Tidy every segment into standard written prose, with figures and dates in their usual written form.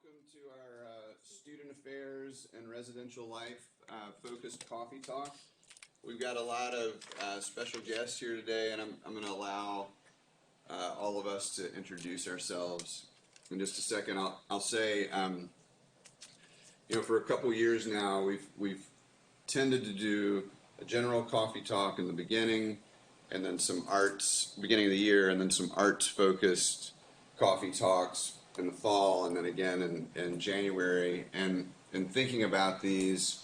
welcome to our Student Affairs and Residential Life focused coffee talk. We've got a lot of special guests here today, and I'm going to allow all of us to introduce ourselves in just a second. I'll say, for a couple years now, we've tended to do a general coffee talk in the beginning, and then some arts beginning of the year, and then some arts focused coffee talks in the fall, and then again in January. And in thinking about these,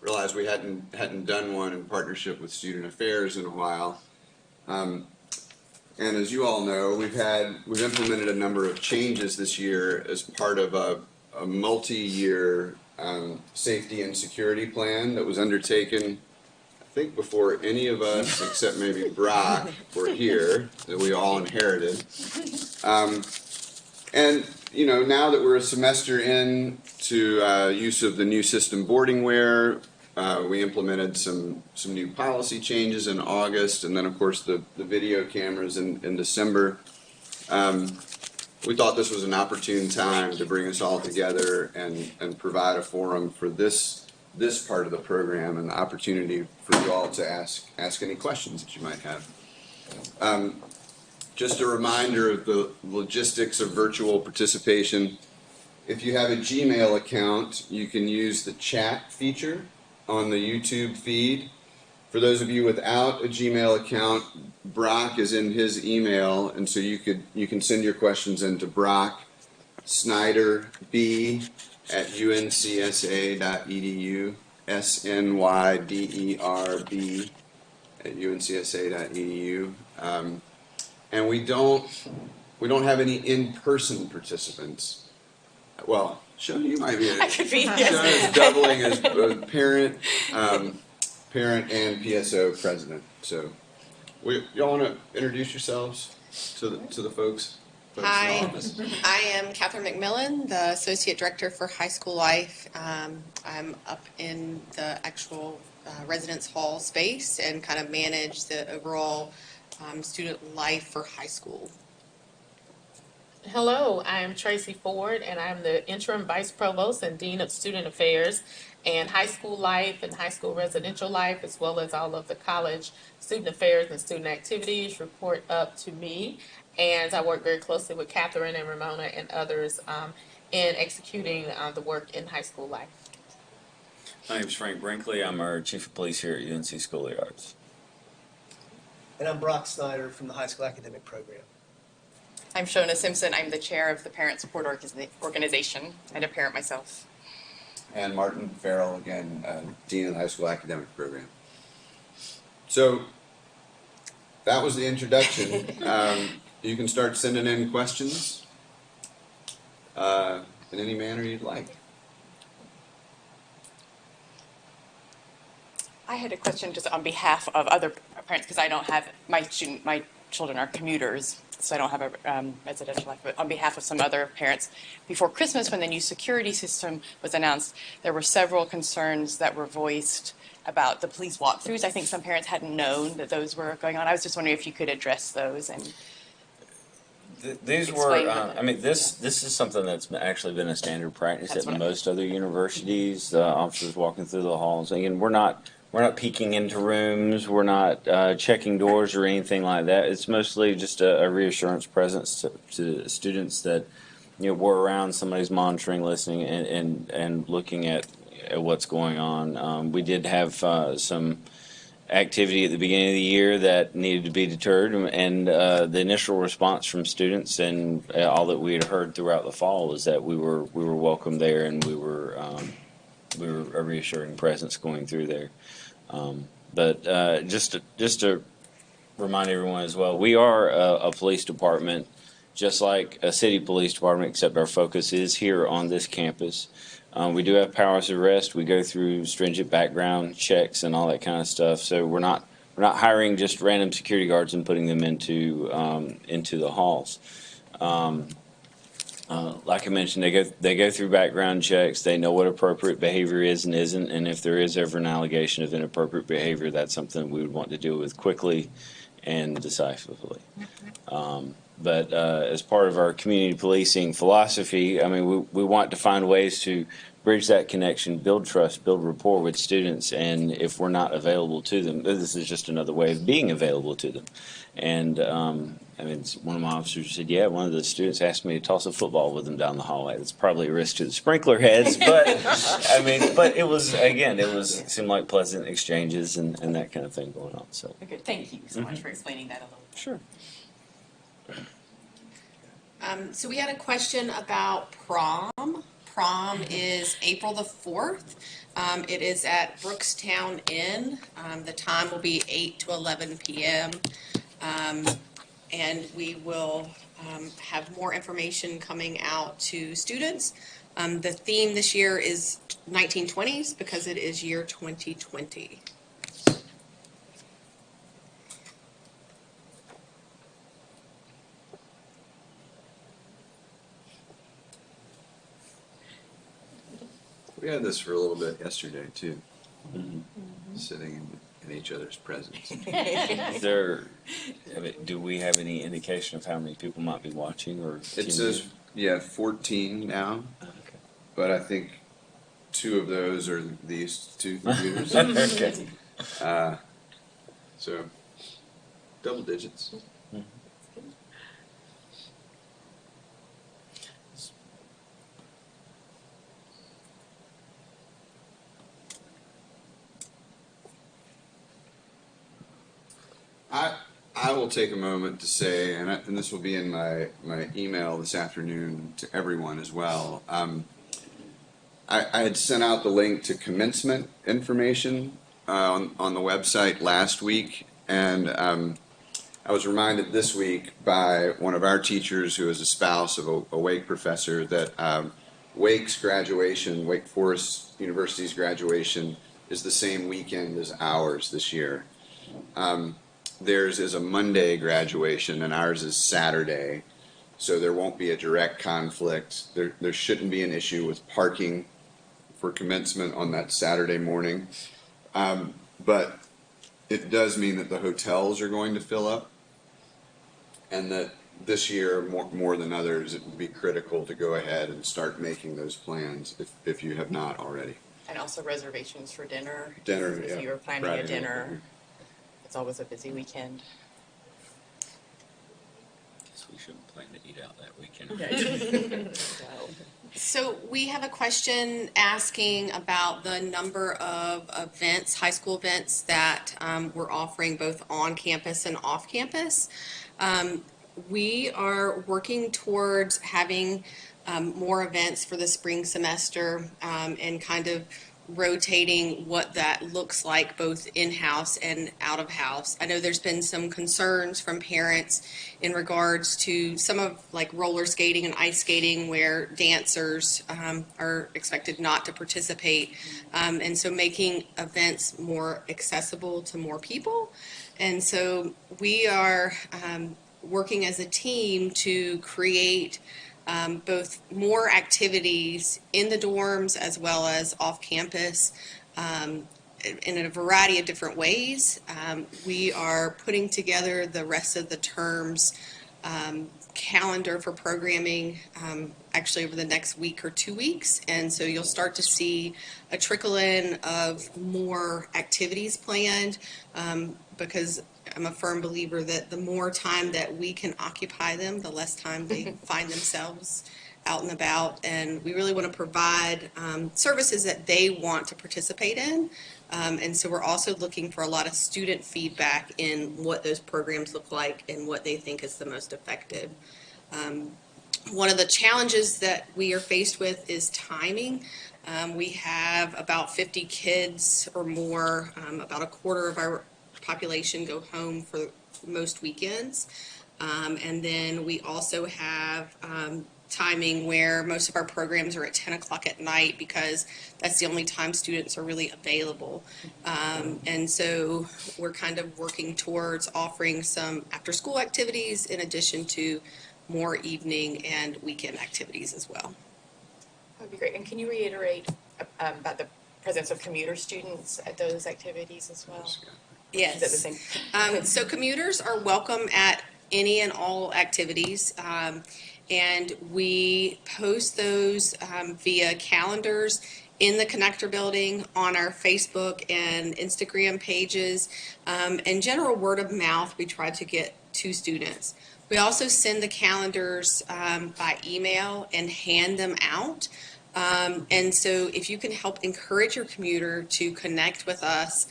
realized we hadn't done one in partnership with Student Affairs in a while. And as you all know, we've implemented a number of changes this year as part of a multi-year safety and security plan that was undertaken, I think, before any of us, except maybe Brock, were here, that we all inherited. And now that we're a semester in to use of the new system boardingware, we implemented some new policy changes in August, and then of course the video cameras in December. We thought this was an opportune time to bring us all together and provide a forum for this part of the program, and the opportunity for you all to ask any questions that you might have. Just a reminder of the logistics of virtual participation. If you have a Gmail account, you can use the chat feature on the YouTube feed. For those of you without a Gmail account, Brock is in his email, and so you can send your questions into Brock snyderb@uncsa.edu, SNYDERB@uncsa.edu. And we don't have any in-person participants. Well, Shona, you might be. I could be. Shona is doubling as both parent and PSO president. So, y'all want to introduce yourselves to the folks? Hi, I am Catherine McMillan, the Associate Director for High School Life. I'm up in the actual residence hall space and kind of manage the overall student life for high school. Hello, I am Tracy Ford, and I'm the Interim Vice Provost and Dean of Student Affairs, and High School Life and High School Residential Life, as well as all of the college student affairs and student activities report up to me. And I work very closely with Catherine and Ramona and others in executing the work in high school life. My name is Frank Brinkley. I'm our Chief of Police here at UNC School of the Arts. And I'm Brock Snyder from the High School Academic Program. I'm Shona Simpson. I'm the chair of the Parent Support Organization and a parent myself. And Martin Farrell, again, Dean of the High School Academic Program. So that was the introduction. You can start sending in questions in any manner you'd like. I had a question just on behalf of other parents, because I don't have my children are commuters, so I don't have a residential life. But on behalf of some other parents, before Christmas, when the new security system was announced, there were several concerns that were voiced about the police walkthroughs. I think some parents hadn't known that those were going on. I was just wondering if you could address those and. These were, this is something that's actually been a standard practice at most other universities. Officers walking through the halls. Again, we're not peeking into rooms. We're not checking doors or anything like that. It's mostly just a reassurance presence to students that we're around. Somebody's monitoring, listening, and looking at what's going on. We did have some activity at the beginning of the year that needed to be deterred, and the initial response from students and all that we had heard throughout the fall was that we were welcome there, and we were a reassuring presence going through there. But just to remind everyone as well, we are a police department just like a city police department, except our focus is here on this campus. We do have powers of arrest. We go through stringent background checks and all that kind of stuff. So we're not hiring just random security guards and putting them into the halls. Like I mentioned, they go through background checks. They know what appropriate behavior is and isn't, and if there is ever an allegation of inappropriate behavior, that's something we would want to deal with quickly and decisively. But as part of our community policing philosophy, I mean, we want to find ways to bridge that connection, build trust, build rapport with students. And if we're not available to them, this is just another way of being available to them. And I mean, one of my officers said, yeah, one of the students asked me to toss a football with them down the hallway. That's probably a risk to the sprinkler heads, but I mean, but it was, again, it seemed like pleasant exchanges and that kind of thing going on. So, Okay, thank you so much for explaining that a little. sure. So we had a question about prom. Prom is April the 4th. It is at Brookstown Inn. The time will be 8 to 11 p.m. And we will have more information coming out to students. The theme this year is 1920s because it is year 2020. We had this for a little bit yesterday too, sitting in each other's presence. Is there, I mean, do we have any indication of how many people might be watching or? It says, yeah, 14 now, Okay. but I think 2 of those are these 2 computers. Okay. So, double digits. I will take a moment to say, and this will be in my email this afternoon to everyone as well. I had sent out the link to commencement information on the website last week, and I was reminded this week by one of our teachers who is a spouse of a Wake professor that Wake's graduation, Wake Forest University's graduation, is the same weekend as ours this year. Theirs is a Monday graduation and ours is Saturday, so there won't be a direct conflict. There shouldn't be an issue with parking for commencement on that Saturday morning. But it does mean that the hotels are going to fill up, and that this year, more than others, it would be critical to go ahead and start making those plans if you have not already. And also reservations for dinner. Dinner, If yeah. you're planning Friday a night. dinner, it's always a busy weekend. Guess we shouldn't plan to eat out that weekend. So we have a question asking about the number of events, high school events that we're offering both on campus and off campus. We are working towards having more events for the spring semester and kind of rotating what that looks like both in-house and out of house. I know there's been some concerns from parents in regards to some of like roller skating and ice skating where dancers are expected not to participate. And so making events more accessible to more people. And so we are working as a team to create both more activities in the dorms as well as off campus in a variety of different ways. We are putting together the rest of the term's calendar for programming actually over the next week or 2 weeks. And so you'll start to see a trickle in of more activities planned because I'm a firm believer that the more time that we can occupy them, the less time they find themselves out and about. And we really want to provide services that they want to participate in. And so we're also looking for a lot of student feedback in what those programs look like and what they think is the most effective. One of the challenges that we are faced with is timing. We have about 50 kids or more, about a quarter of our population go home for most weekends. And then we also have timing where most of our programs are at 10 o'clock at night because that's the only time students are really available. And so we're kind of working towards offering some after-school activities in addition to more evening and weekend activities as well. That would be great. And can you reiterate about the presence of commuter students at those activities as well? Yes. Is that the same? So commuters are welcome at any and all activities. And we post those via calendars in the connector building, on our Facebook and Instagram pages, and general word of mouth we try to get to students. We also send the calendars by email and hand them out. And so if you can help encourage your commuter to connect with us,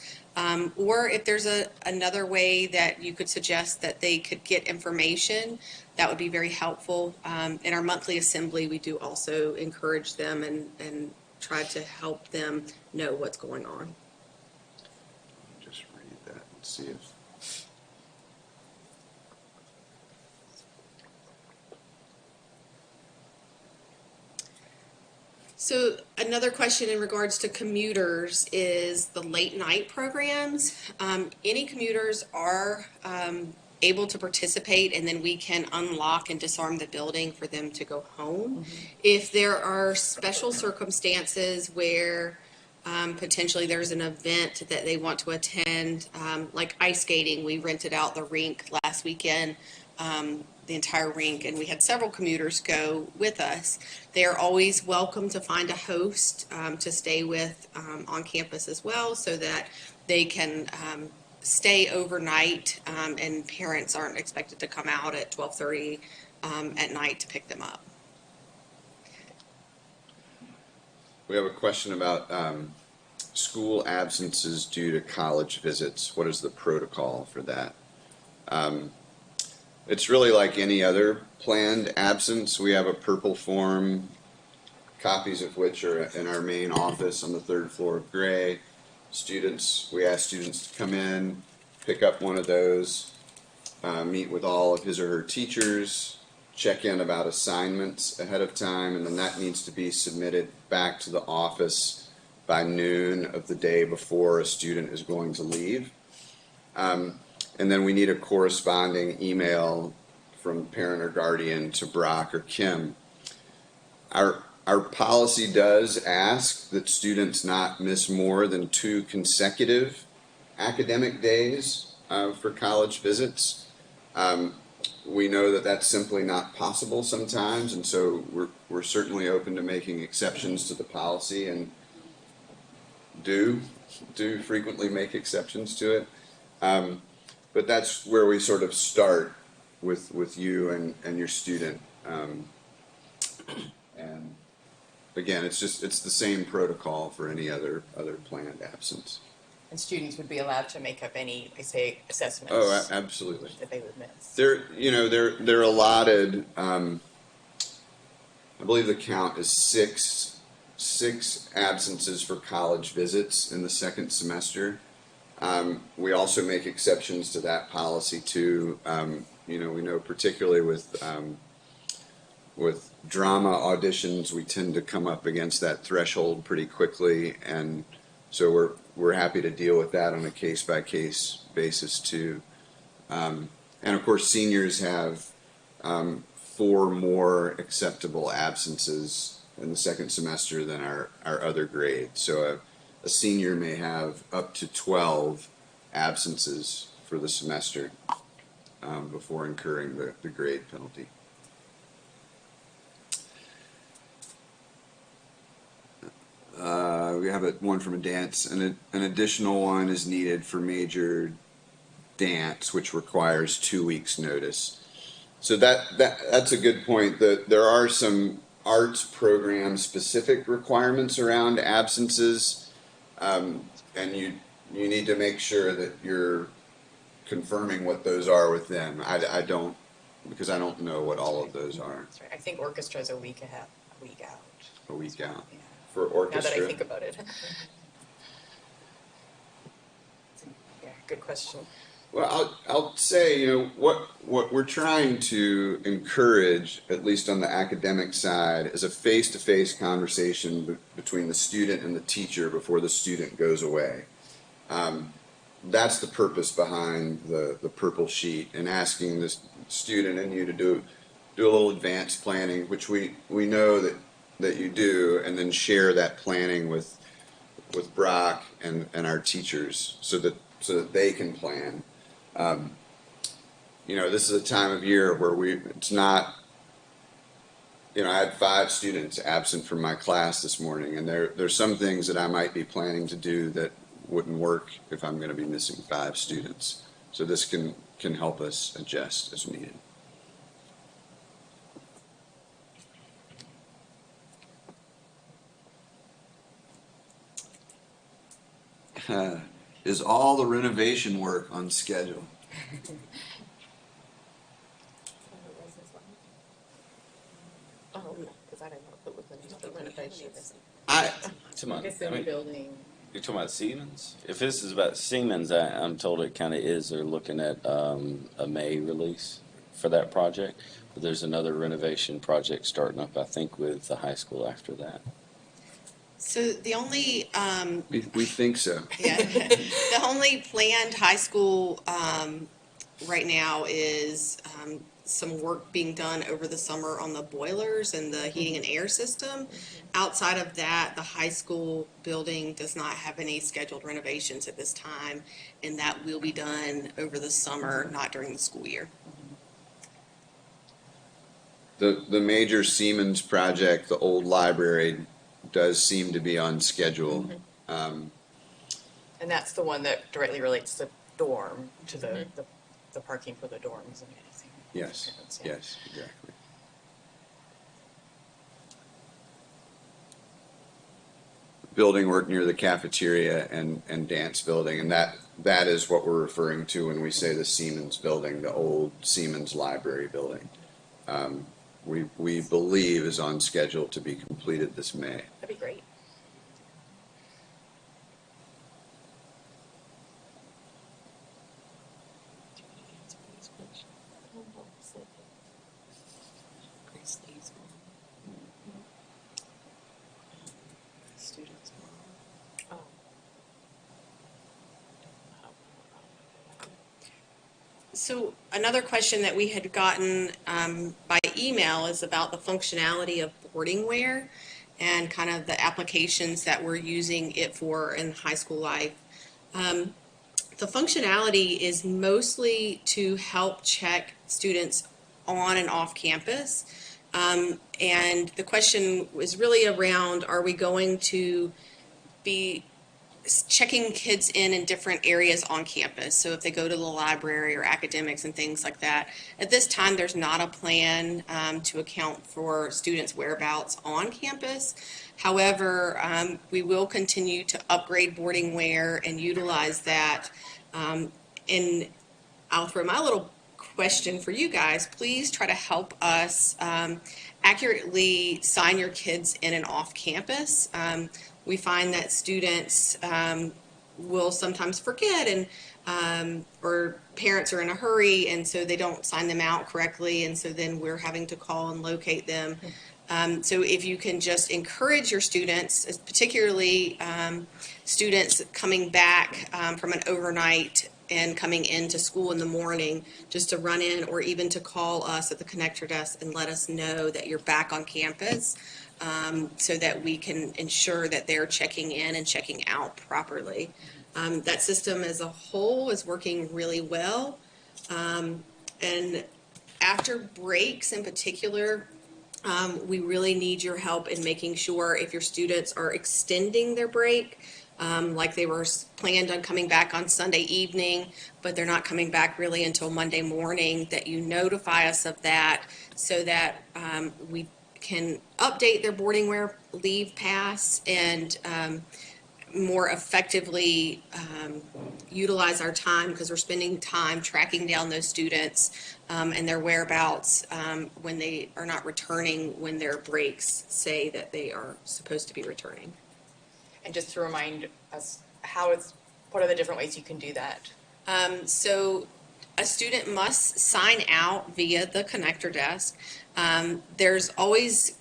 or if there's another way that you could suggest that they could get information, that would be very helpful. In our monthly assembly, we do also encourage them and try to help them know what's going on. Just read that and see if. So another question in regards to commuters is the late night programs. Any commuters are able to participate, and then we can unlock and disarm the building for them to go home. If there are special circumstances where potentially there's an event that they want to attend, like ice skating, we rented out the rink last weekend. The entire rink, and we had several commuters go with us. They are always welcome to find a host to stay with on campus as well, so that they can stay overnight, and parents aren't expected to come out at 12:30 at night to pick them up. We have a question about school absences due to college visits. What is the protocol for that? It's really like any other planned absence. We have a purple form, copies of which are in our main office on the 3rd floor of Gray. We ask students to come in, pick up one of those, meet with all of his or her teachers, check in about assignments ahead of time, and then that needs to be submitted back to the office by noon of the day before a student is going to leave. And then we need a corresponding email from parent or guardian to Brock or Kim. Our policy does ask that students not miss more than 2 consecutive academic days for college visits. We know that that's simply not possible sometimes, and so we're certainly open to making exceptions to the policy, and do frequently make exceptions to it. But that's where we sort of start with you and your student. And again, it's the same protocol for any other planned absence. And students would be allowed to make up any, say, assessments. Oh, absolutely. That they would miss. They're allotted. I believe the count is six absences for college visits in the 2nd semester. We also make exceptions to that policy too. We know particularly with drama auditions, we tend to come up against that threshold pretty quickly, and so we're happy to deal with that on a case by case basis too. And of course, seniors have 4 more acceptable absences in the 2nd semester than our other grades. So a senior may have up to 12 absences for the semester before incurring the grade penalty. We have one from a dance, and an additional one is needed for major dance, which requires 2 weeks' notice. So that's a good point. There are some arts program specific requirements around absences. And you need to make sure that you're confirming what those are with them. I don't, because I don't know what all of those are. That's right. I think orchestra's a week out. A week out Yeah. for orchestra. Now that I think about it. Yeah, good question. Well, I'll say, what we're trying to encourage, at least on the academic side, is a face-to-face conversation between the student and the teacher before the student goes away. That's the purpose behind the purple sheet, and asking the student and you to do a little advanced planning, which we know that you do, and then share that planning with Brock and our teachers, so that so that they can plan. You know, this is a time of year where it's not, you know, I had 5 students absent from my class this morning, and there's some things that I might be planning to do that wouldn't work if I'm going to be missing 5 students. So this can help us adjust as needed. Is all the renovation work on schedule? Oh, because I didn't know if it was the renovation. building. You're talking about Siemens? If this is about Siemens, I'm told it kind of is. They're looking at a May release for that project. But there's another renovation project starting up, I think, with the high school after that. So the only, We think so. yeah, the only planned high school right now is some work being done over the summer on the boilers and the heating and air system. Outside of that, the high school building does not have any scheduled renovations at this time, and that will be done over the summer, not during the school year. The major Siemens project, the old library, does seem to be on schedule. And that's the one that directly relates to dorm, to the parking for the dorms and anything. Yes, Yeah. yes, exactly. Building work near the cafeteria and dance building, and that is what we're referring to when we say the Siemens building, the old Siemens library building. We believe is on schedule to be completed this May. That'd be great. So another question that we had gotten by email is about the functionality of boarding wear and kind of the applications that we're using it for in high school life. The functionality is mostly to help check students on and off campus. And the question was really around, are we going to be checking kids in different areas on campus? So if they go to the library or academics and things like that. At this time, there's not a plan to account for students' whereabouts on campus. However, we will continue to upgrade boarding wear and utilize that. And I'll throw my little question for you guys. Please try to help us accurately sign your kids in and off campus. We find that students will sometimes forget and or parents are in a hurry, and so they don't sign them out correctly, and so then we're having to call and locate them. So if you can just encourage your students, particularly students coming back from an overnight and coming into school in the morning, just to run in or even to call us at the connector desk and let us know that you're back on campus, so that we can ensure that they're checking in and checking out properly. That system as a whole is working really well. And after breaks in particular, we really need your help in making sure if your students are extending their break, like they were planned on coming back on Sunday evening, but they're not coming back really until Monday morning, that you notify us of that so that we can update their boarding wear leave pass and more effectively utilize our time, because we're spending time tracking down those students and their whereabouts when they are not returning, when their breaks say that they are supposed to be returning. And just to remind us, what are the different ways you can do that? So a student must sign out via the connector desk. There's always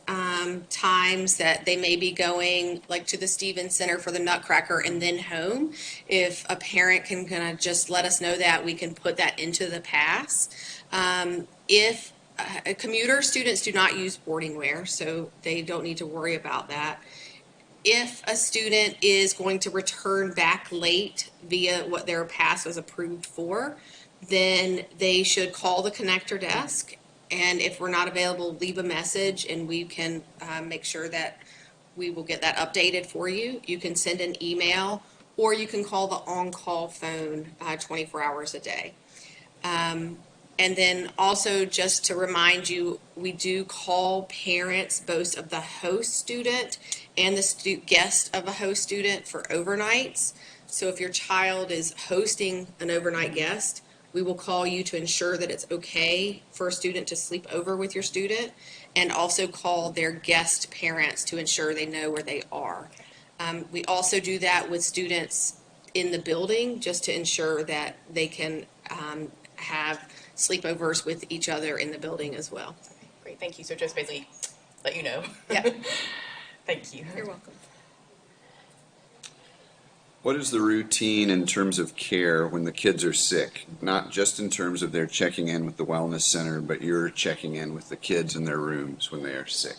times that they may be going like to the Stevens Center for the Nutcracker and then home. If a parent can kind of just let us know that, we can put that into the pass. If commuter students do not use boarding wear, so they don't need to worry about that. if a student is going to return back late via what their pass was approved for, then they should call the connector desk. And if we're not available, leave a message and we can make sure that we will get that updated for you. You can send an email or you can call the on-call phone 24 hours a day. And then also just to remind you, we do call parents both of the host student and the guest of a host student for overnights. So if your child is hosting an overnight guest, we will call you to ensure that it's okay for a student to sleep over with your student, and also call their guest parents to ensure they know where they are. We also do that with students in the building just to ensure that they can have sleepovers with each other in the building as well. Great, thank you. So just basically let you know. Yeah. Thank you. You're welcome. What is the routine in terms of care when the kids are sick? Not just in terms of their checking in with the wellness center, but you're checking in with the kids in their rooms when they are sick.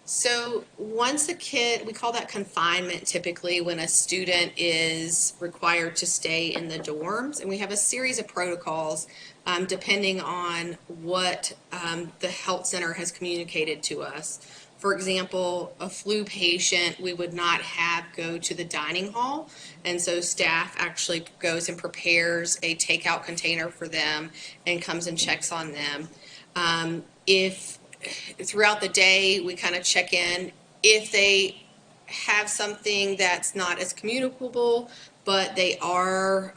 So once a kid, we call that confinement typically when a student is required to stay in the dorms. And we have a series of protocols depending on what the health center has communicated to us. For example, a flu patient, we would not have go to the dining hall. And so staff actually goes and prepares a takeout container for them and comes and checks on them. If throughout the day, we kind of check in. If they have something that's not as communicable, but they are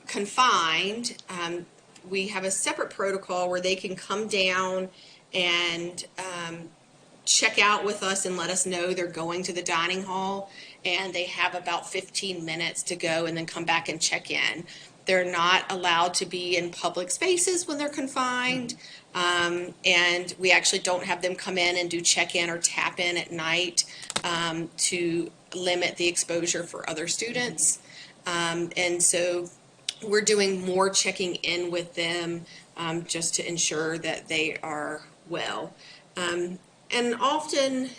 confined, we have a separate protocol where they can come down and check out with us and let us know they're going to the dining hall, and they have about 15 minutes to go and then come back and check in. They're not allowed to be in public spaces when they're confined, and we actually don't have them come in and do check-in or tap-in at night to limit the exposure for other students. And so we're doing more checking in with them just to ensure that they are well. And often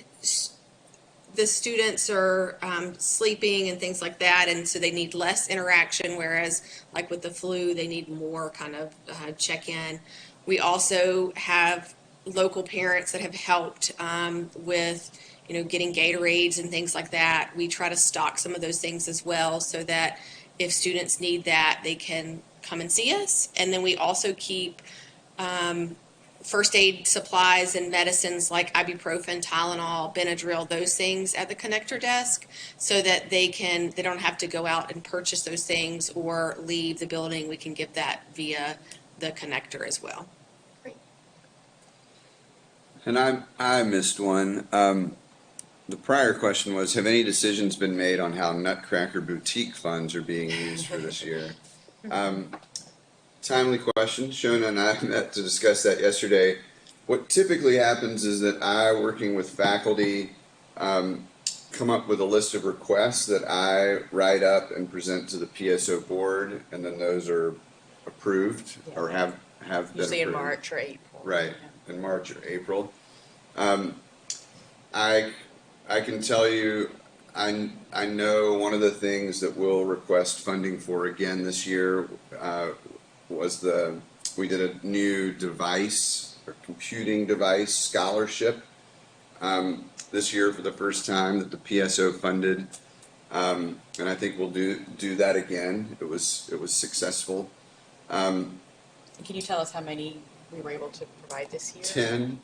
the students are sleeping and things like that, and so they need less interaction, whereas like with the flu, they need more kind of check-in. We also have local parents that have helped with, getting Gatorades and things like that. We try to stock some of those things as well so that if students need that, they can come and see us. And then we also keep first aid supplies and medicines like ibuprofen, Tylenol, Benadryl, those things at the connector desk so that they don't have to go out and purchase those things or leave the building. We can give that via the connector as well. Great. And I missed one. The prior question was, have any decisions been made on how Nutcracker Boutique funds are being used for this year? Timely question. Shona and I met to discuss that yesterday. What typically happens is that I, working with faculty, come up with a list of requests that I write up and present to the PSO board, and then those are approved or have been approved. Usually in March or April. Right, in March or April. I can tell you, I know one of the things that we'll request funding for again this year was we did a new device or computing device scholarship this year for the first time that the PSO funded, and I think we'll do that again. It was successful. Can you tell us how many we were able to provide this year? 10.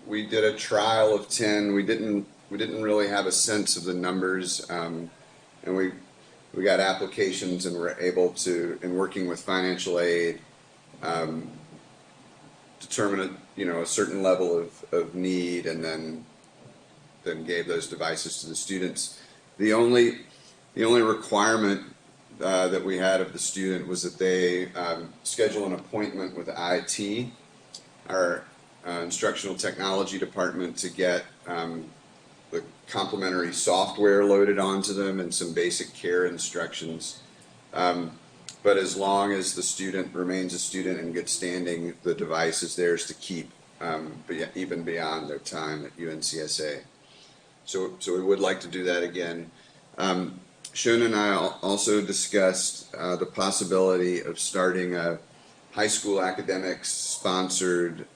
We did a trial of 10. We didn't really have a sense of the numbers, and we got applications and were able to, in working with financial aid, determine a certain level of need, and then gave those devices to the students. The only requirement that we had of the student was that they schedule an appointment with IT, our instructional technology department, to get the complimentary software loaded onto them and some basic care instructions. But as long as the student remains a student in good standing, the device is theirs to keep, even beyond their time at UNCSA. So we would like to do that again. Shona and I also discussed the possibility of starting a high school academics sponsored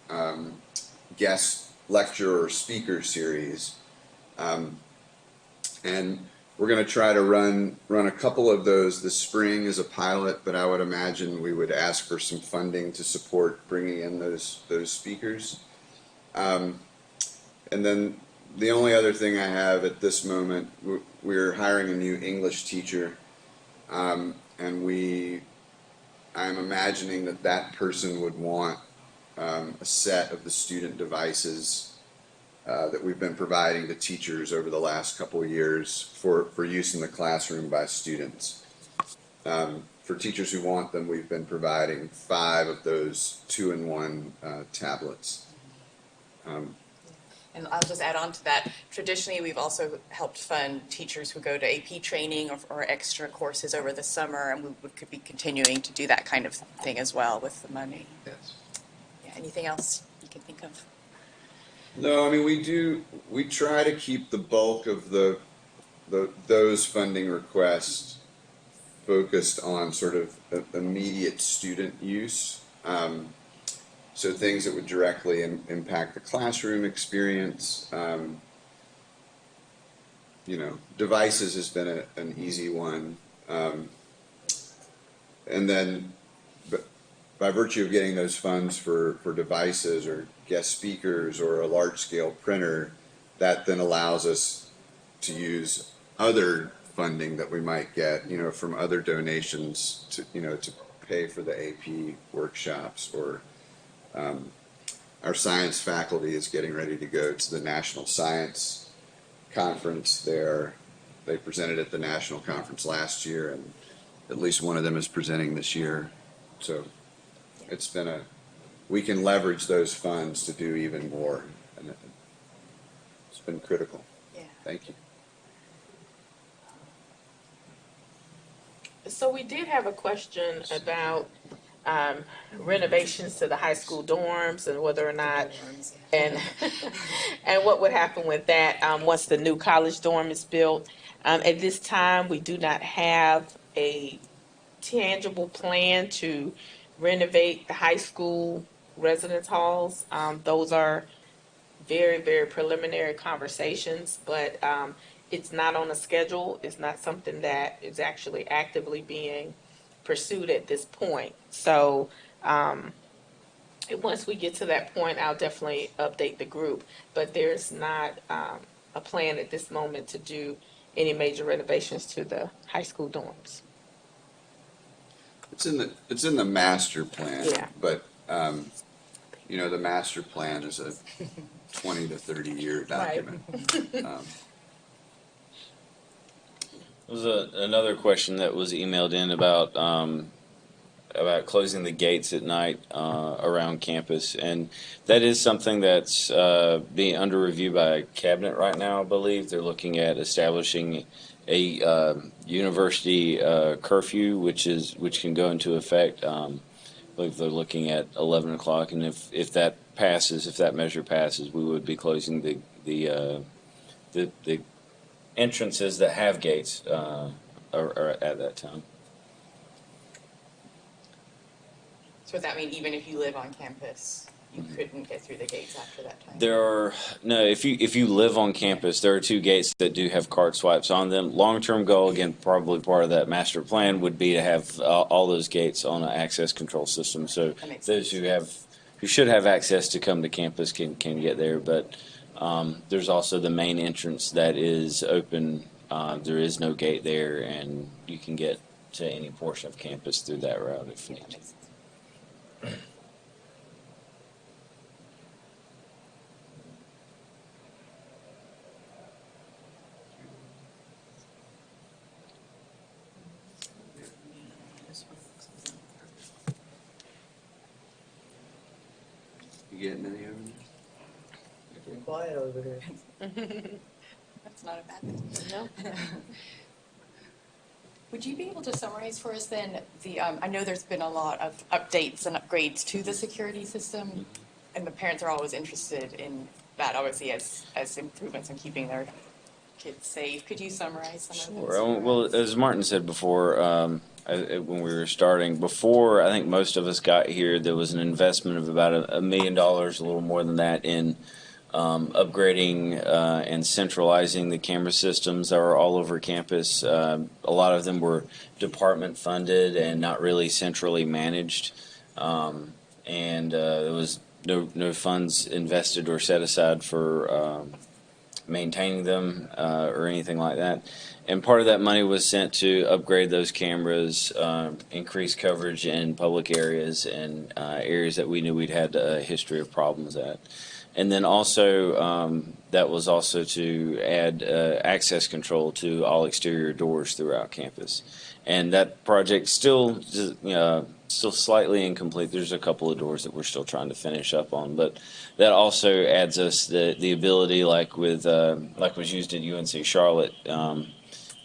guest lecture or speaker series. And we're going to try to run a couple of those this spring as a pilot, but I would imagine we would ask for some funding to support bringing in those speakers. And then the only other thing I have at this moment, we're hiring a new English teacher, and I'm imagining that person would want a set of the student devices that we've been providing to teachers over the last couple of years for use in the classroom by students. For teachers who want them, we've been providing 5 of those 2-in-1 tablets. And I'll just add on to that. Traditionally, we've also helped fund teachers who go to AP training or extra courses over the summer, and we could be continuing to do that kind of thing as well with the money. Yes. Yeah, anything else you can think of? No, I mean we try to keep the bulk of those funding requests focused on sort of immediate student use. So things that would directly impact the classroom experience. Devices has been an easy one. And then by virtue of getting those funds for devices or guest speakers or a large-scale printer, that then allows us to use other funding that we might get, from other donations to pay for the AP workshops, or our science faculty is getting ready to go to the National Science Conference there. They presented at the national conference last year, and at least one of them is presenting this year. So it's been we can leverage those funds to do even more, and it's been critical. Yeah. Thank you. So we did have a question about renovations to the high school dorms and whether or not, and and what would happen with that once the new college dorm is built. At this time, we do not have a tangible plan to renovate the high school residence halls. Those are very, very preliminary conversations, but it's not on a schedule. It's not something that is actually actively being pursued at this point. So once we get to that point, I'll definitely update the group. But there's not a plan at this moment to do any major renovations to the high school dorms. It's in the master plan. Yeah. But the master plan is a 20 to 30 year document. There was another question that was emailed in about closing the gates at night around campus, and that is something that's being under review by cabinet right now. I believe they're looking at establishing a university curfew, which can go into effect. I believe they're looking at 11 o'clock, and if that measure passes, we would be closing the entrances that have gates are at that time. So would that mean even if you live on campus, you couldn't get through the gates after that time? If you live on campus, there are 2 gates that do have card swipes on them. Long-term goal, again, probably part of that master plan, would be to have all those gates on an access control system. So those who should have access to come to campus can get there. But there's also the main entrance that is open. There is no gate there, and you can get to any portion of campus through that route if Yeah, needed. that makes sense. You getting any of them? Quiet over here. That's not a bad thing. No. Would you be able to summarize for us then I know there's been a lot of updates and upgrades to the security system, and the parents are always interested in that, obviously, as improvements in keeping their kids safe. Could you summarize some of Sure. those? Well, as Martin said before, when we were starting, before I think most of us got here, there was an investment of about $1 million, a little more than that, in upgrading and centralizing the camera systems that are all over campus. A lot of them were department funded and not really centrally managed, and there was no funds invested or set aside for maintaining them or anything like that. And part of that money was sent to upgrade those cameras, increase coverage in public areas and areas that we knew we'd had a history of problems at. And then also, that was also to add access control to all exterior doors throughout campus. And that project still slightly incomplete. There's a couple of doors that we're still trying to finish up on, but that also adds us the ability, like was used at UNC Charlotte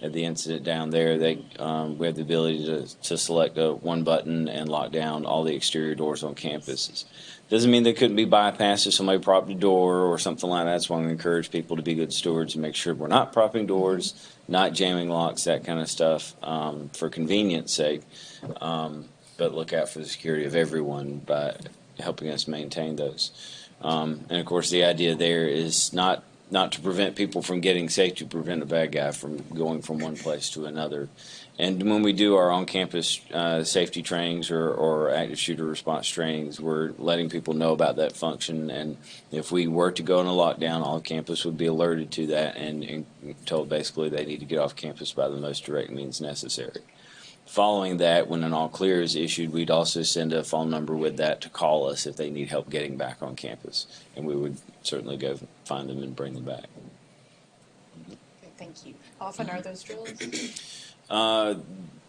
at the incident down there. We have the ability to select one button and lock down all the exterior doors on campuses. Doesn't mean they couldn't be bypassed if somebody propped a door or something like that. That's why we encourage people to be good stewards and make sure we're not propping doors, not jamming locks, that kind of stuff, for convenience sake. But look out for the security of everyone by helping us maintain those. And of course, the idea there is not to prevent people from getting safe, to prevent a bad guy from going from one place to another. And when we do our on-campus safety trainings or active shooter response trainings, we're letting people know about that function. And if we were to go on a lockdown, all campus would be alerted to that and told basically they need to get off campus by the most direct means necessary. Following that, when an all clear is issued, we'd also send a phone number with that to call us if they need help getting back on campus. And we would certainly go find them and bring them back. Okay, thank you. How often are those drills?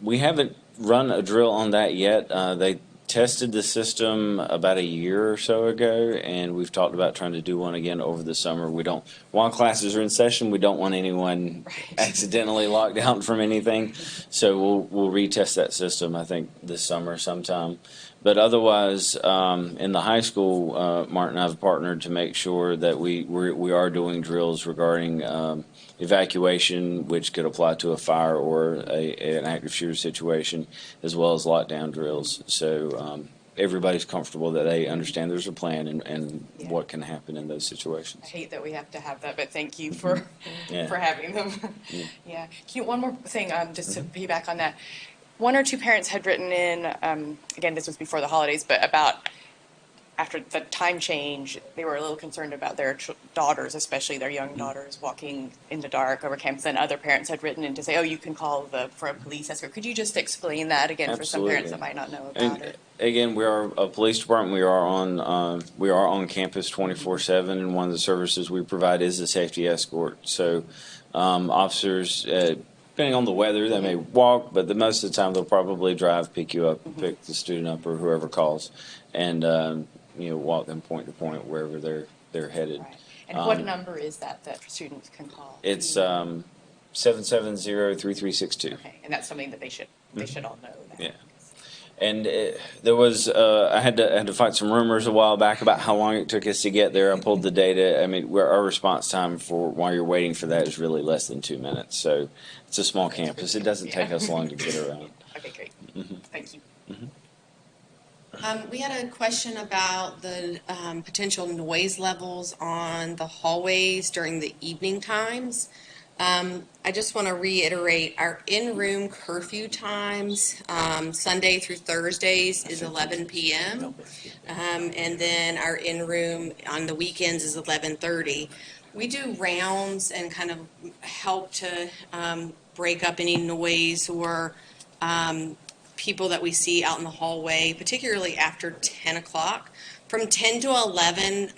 We haven't run a drill on that yet. They tested the system about a year or so ago, and we've talked about trying to do one again over the summer. While classes are in session, we don't want anyone accidentally locked out from anything. So we'll retest that system, I think, this summer sometime. But otherwise, in the high school, Martin and I have partnered to make sure that we are doing drills regarding evacuation, which could apply to a fire or an active shooter situation, as well as lockdown drills. So everybody's comfortable that they understand there's a plan and what can happen in those situations. I hate that we have to have that, but thank you for having them. Yeah. One more thing, just to piggyback on that. One or two parents had written in, again, this was before the holidays, but about after the time change, they were a little concerned about their daughters, especially their young daughters, walking in the dark over campus. And other parents had written in to say, "Oh, you can call for a police escort." Could you just explain that again for some parents that might not know about it? Again, we are a police department. We are on campus 24/7, and one of the services we provide is a safety escort. So officers, depending on the weather, they may walk, but most of the time they'll probably drive, pick you up, pick the student up, or whoever calls, and walk them point to point wherever they're headed. Right. And what number is that students can call? It's 770-3362. Okay, and that's something that they should all know. That. Yeah. And there was I had to fight some rumors a while back about how long it took us to get there. I pulled the data. I mean, our response time for while you're waiting for that is really less than 2 minutes. So it's a small campus. It doesn't take us long to get around. Okay, great. Thank you. We had a question about the potential noise levels on the hallways during the evening times. I just want to reiterate our in-room curfew times, Sunday through Thursdays is 11 p.m. And then our in-room on the weekends is 11:30. We do rounds and kind of help to break up any noise or people that we see out in the hallway, particularly after 10 o'clock. From 10 to 11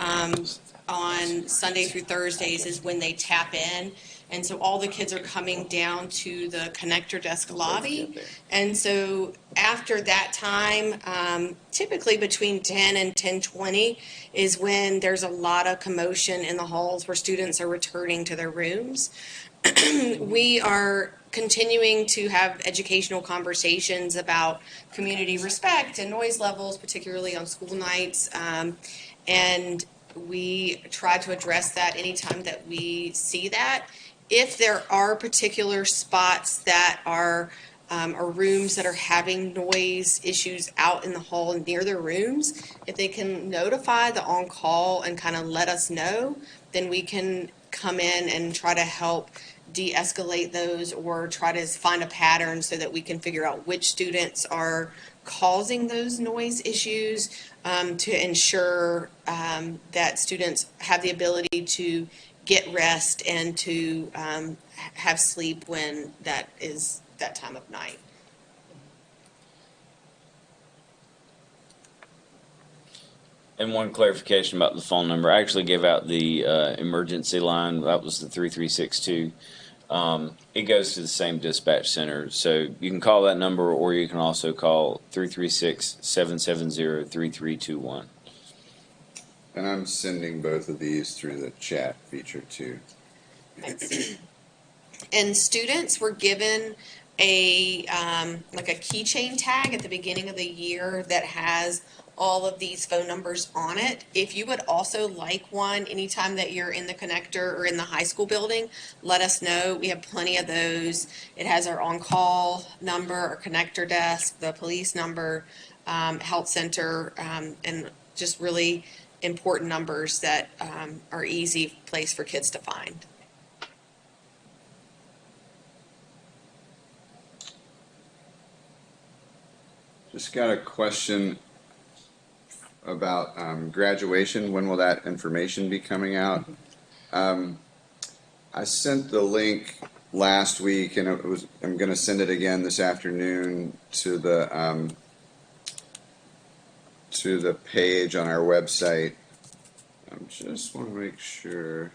on Sunday through Thursdays is when they tap in. And so all the kids are coming down to the connector desk lobby. And so after that time, typically between 10 and 10:20 is when there's a lot of commotion in the halls where students are returning to their rooms. We are continuing to have educational conversations about community respect and noise levels, particularly on school nights. And we try to address that anytime that we see that. If there are particular spots that are, or rooms that are having noise issues out in the hall near their rooms, if they can notify the on-call and kind of let us know, then we can come in and try to help de-escalate those or try to find a pattern so that we can figure out which students are causing those noise issues, to ensure that students have the ability to get rest and to have sleep when that is that time of night. And one clarification about the phone number. I actually gave out the emergency line. That was the 3362. It goes to the same dispatch center. So you can call that number, or you can also call 336-770-3321. And I'm sending both of these through the chat feature too. And students were given a like a keychain tag at the beginning of the year that has all of these phone numbers on it. If you would also like one anytime that you're in the connector or in the high school building, let us know. We have plenty of those. It has our on-call number, our connector desk, the police number, health center, and just really important numbers that are easy place for kids to find. Just got a question about graduation. When will that information be coming out? I sent the link last week, and I'm going to send it again this afternoon to the page on our website. I just want to make sure.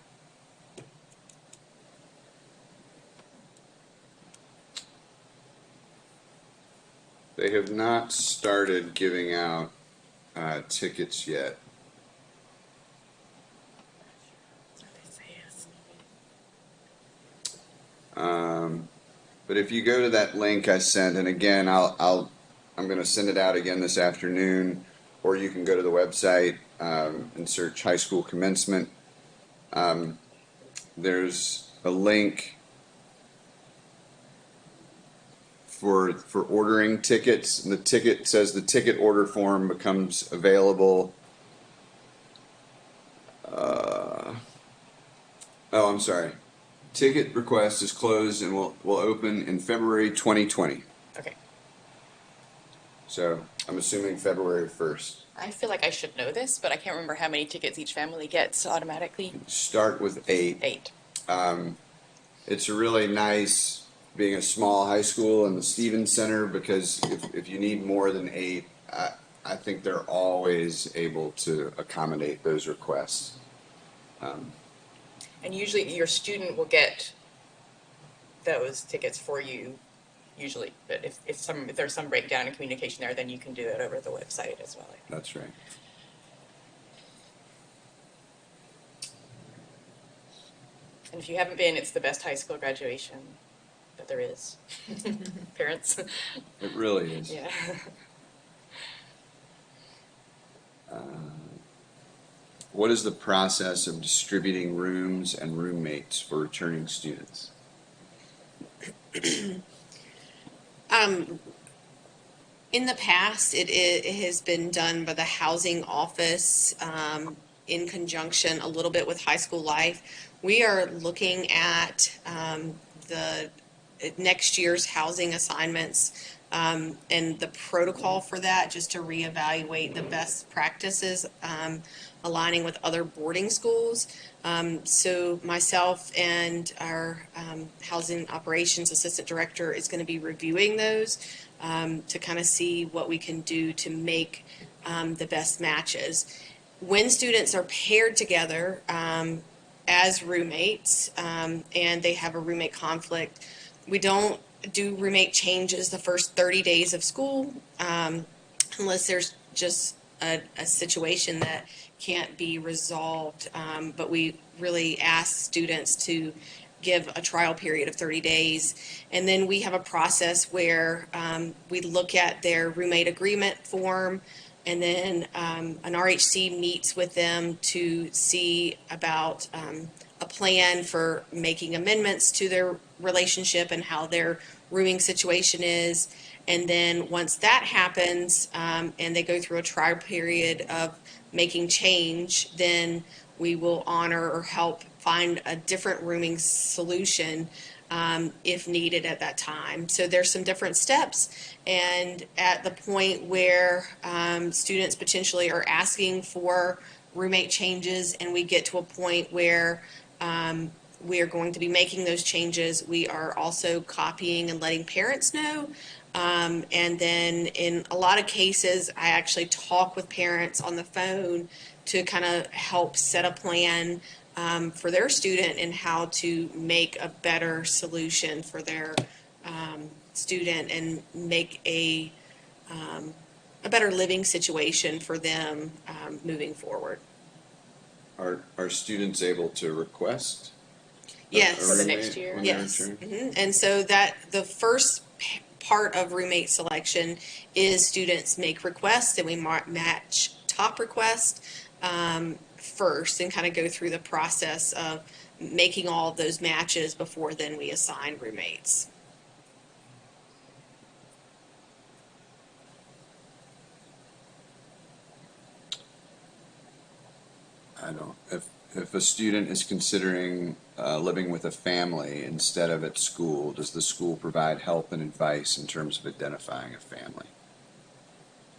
They have not started giving out tickets yet. But if you go to that link I sent, and again, I'm going to send it out again this afternoon, or you can go to the website and search high school commencement. There's a link for ordering tickets, and the ticket says the ticket order form becomes available. I'm sorry. Ticket request is closed and will open in February 2020. Okay. So I'm assuming February 1st. I feel like I should know this, but I can't remember how many tickets each family gets automatically. Start with 8. 8. It's really nice being a small high school in the Stevens Center, because if you need more than 8, I think they're always able to accommodate those requests. And usually your student will get those tickets for you, usually. But if there's some breakdown in communication there, then you can do it over the website as well. That's right. And if you haven't been, it's the best high school graduation that there is. Parents. It really is. Yeah. What is the process of distributing rooms and roommates for returning students? In the past, it has been done by the housing office in conjunction a little bit with High School Life. We are looking at the next year's housing assignments and the protocol for that, just to reevaluate the best practices, aligning with other boarding schools. So myself and our housing operations assistant director is going to be reviewing those to kind of see what we can do to make the best matches. When students are paired together as roommates and they have a roommate conflict, we don't do roommate changes the first 30 days of school unless there's just a situation that can't be resolved. But we really ask students to give a trial period of 30 days. And then we have a process where we look at their roommate agreement form, and then an RHC meets with them to see about a plan for making amendments to their relationship and how their rooming situation is. And then once that happens, and they go through a trial period of making change, then we will honor or help find a different rooming solution if needed at that time. So there's some different steps, and at the point where students potentially are asking for roommate changes, and we get to a point where we are going to be making those changes, we are also copying and letting parents know. And then in a lot of cases, I actually talk with parents on the phone to kind of help set a plan for their student and how to make a better solution for their student and make a better living situation for them moving forward. Are students able to request? Yes. a For the roommate next year? when they Yes. return? Mhm. And so that the first part of roommate selection is students make requests, and we match top requests first and kind of go through the process of making all of those matches before then we assign roommates. I don't. If a student is considering living with a family instead of at school, does the school provide help and advice in terms of identifying a family?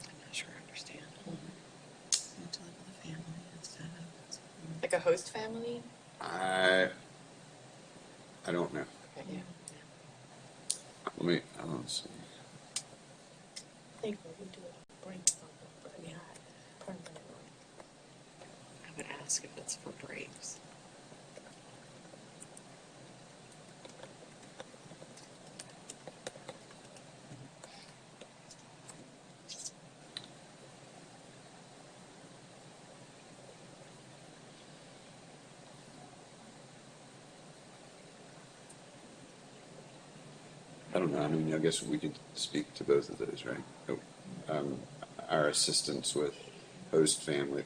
I'm not sure I understand. To live with a family instead of. Like a host family? I don't know. Okay, yeah. Let me. Let's see. I think when we do it, bring something, but not permanent. I would ask if it's for breaks. I don't know. I mean, I guess we could speak to both of those, right? Um, our assistance with host family,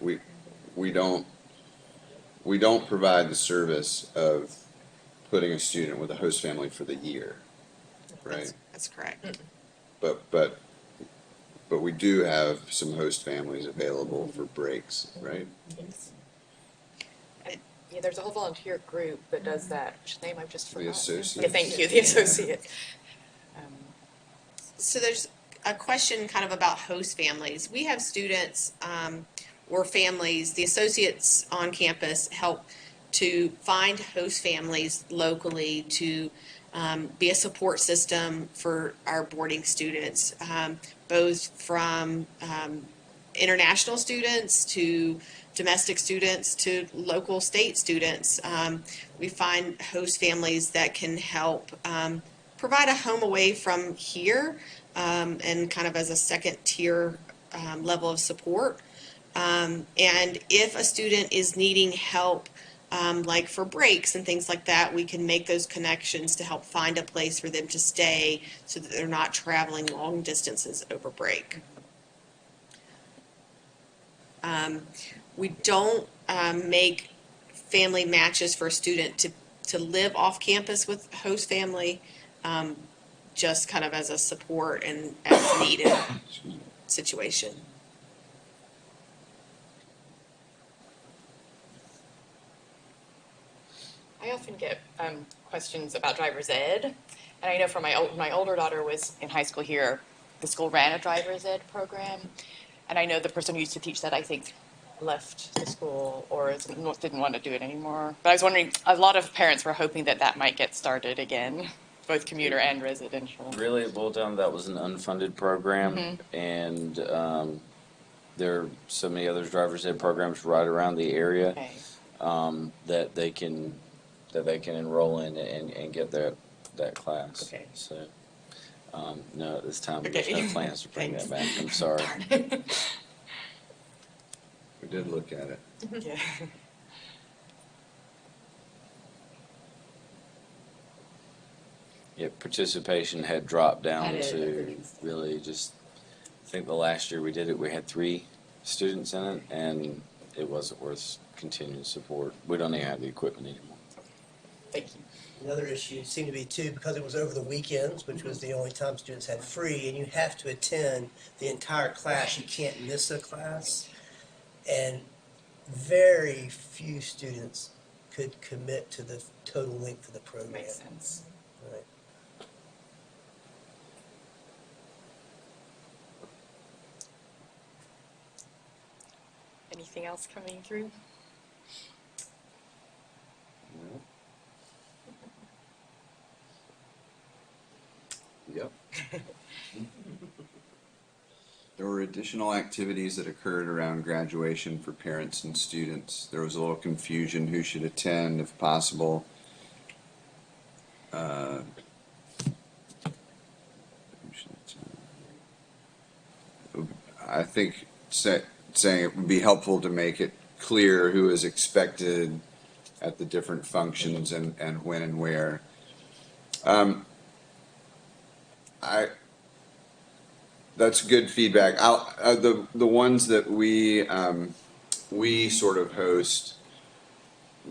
we don't provide the service of putting a student with a host family for the year, right? That's correct. But we do have some host families available for breaks, right? Yeah, there's a whole volunteer group that does that, which name I've just forgotten. Associate? Yeah, thank you, the Associate. So there's a question kind of about host families. We have students or families, the associates on campus help to find host families locally to be a support system for our boarding students, both from international students to domestic students to local state students. We find host families that can help provide a home away from here and kind of as a second tier level of support. And if a student is needing help, like for breaks and things like that, we can make those connections to help find a place for them to stay so that they're not traveling long distances over break. We don't make family matches for a student to live off campus with host family, just kind of as a support and as needed situation. I often get questions about driver's ed, and I know for my older daughter was in high school here, the school ran a driver's ed program, and I know the person who used to teach that, I think, left the school or didn't want to do it anymore. But I was wondering, a lot of parents were hoping that that might get started again, both commuter and residential. Really, it boiled down to that was an unfunded program, and there are so many other driver's ed programs right around the area Okay. that they can enroll in and get that class. Okay. So no, at this time Okay. there's no plans to bring that back. I'm sorry. We did look at it. Yeah. Yeah, participation had dropped down Had it to increased. really just. I think the last year we did it, we had 3 students in it, and it wasn't worth continued support. We don't even have the equipment anymore. Thank you. Another issue seemed to be too, because it was over the weekends, which was the only time students had free, and you have to attend the entire class. You can't miss a class. And very few students could commit to the total length of the program. Makes sense. Right. Anything else coming through? Yep. There were additional activities that occurred around graduation for parents and students. There was a little confusion who should attend, if possible. Who should attend? I think saying it would be helpful to make it clear who is expected at the different functions and when and where. That's good feedback. The ones that we sort of host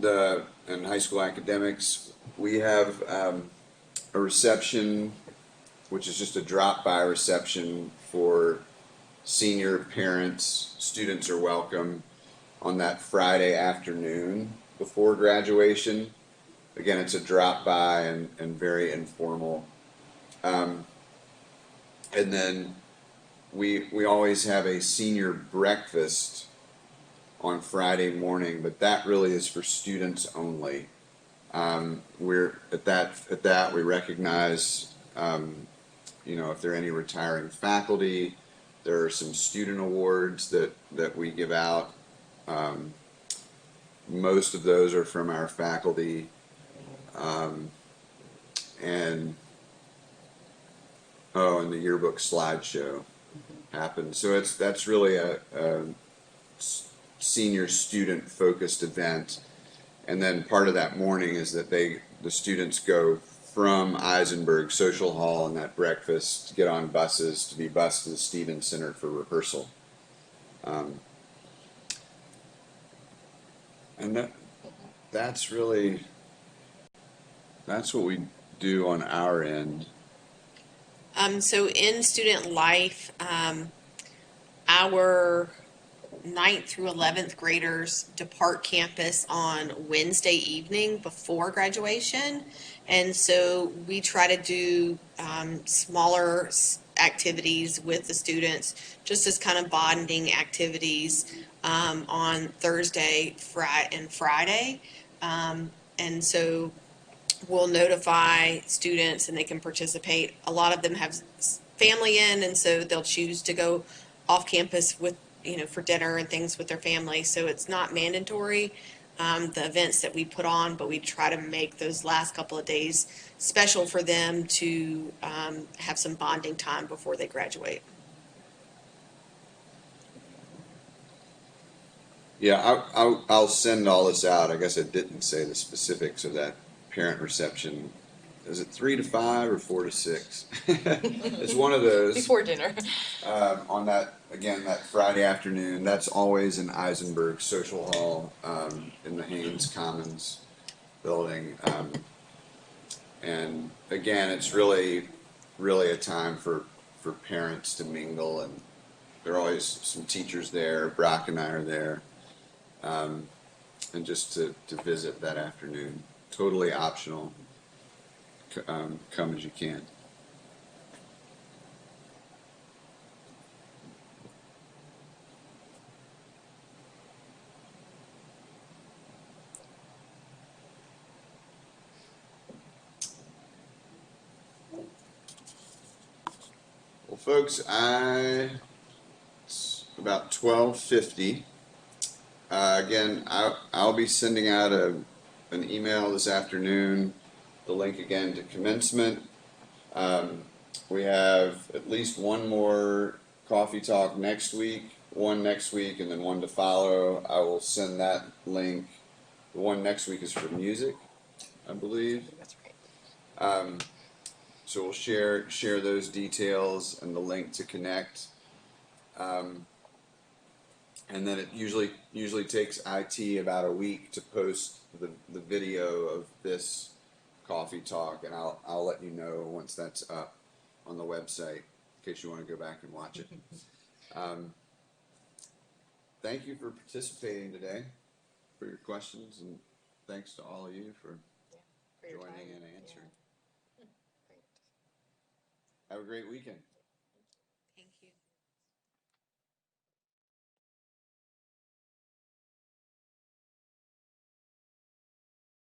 in high school academics, we have a reception, which is just a drop-by reception for senior parents. Students are welcome on that Friday afternoon before graduation. Again, it's a drop-by and very informal. And then we always have a senior breakfast on Friday morning, but that really is for students only. We're at that we recognize, if there are any retiring faculty. There are some student awards that we give out. Most of those are from our faculty, and the yearbook slideshow happened. So that's really a senior student focused event. And then part of that morning is that the students go from Eisenberg Social Hall and that breakfast to get on buses to be bused to the Stevens Center for rehearsal. And that's what we do on our end. So in student life, our 9th through 11th graders depart campus on Wednesday evening before graduation. And so we try to do smaller activities with the students, just as kind of bonding activities on Thursday, and Friday. And so we'll notify students and they can participate. A lot of them have family in, and so they'll choose to go off campus with, for dinner and things with their family. So it's not mandatory, the events that we put on, but we try to make those last couple of days special for them to have some bonding time before they graduate. Yeah, I'll send all this out. I guess I didn't say the specifics of that parent reception. Is it 3 to 5 or 4 to 6? It's one of those. Before dinner. On that Friday afternoon. That's always in Eisenberg Social Hall in the Haynes Commons building. And again, it's really a time for parents to mingle, and there are always some teachers there. Brock and I are there, and just to visit that afternoon. Totally optional. Come as you can. Well, folks, it's about 12:50. Again, I'll be sending out an email this afternoon. The link again to commencement. We have at least one more coffee talk next week, one next week, and then one to follow. I will send that link. The one next week is for music, I believe. That's right. So we'll share those details and the link to connect. And then it usually takes IT about a week to post the video of this coffee talk, and I'll let you know once that's up on the website in case you want to go back and watch it. Thank you for participating today, for your questions, and thanks to all of you for For your joining time. and answering. Yeah. Great. Have a great weekend.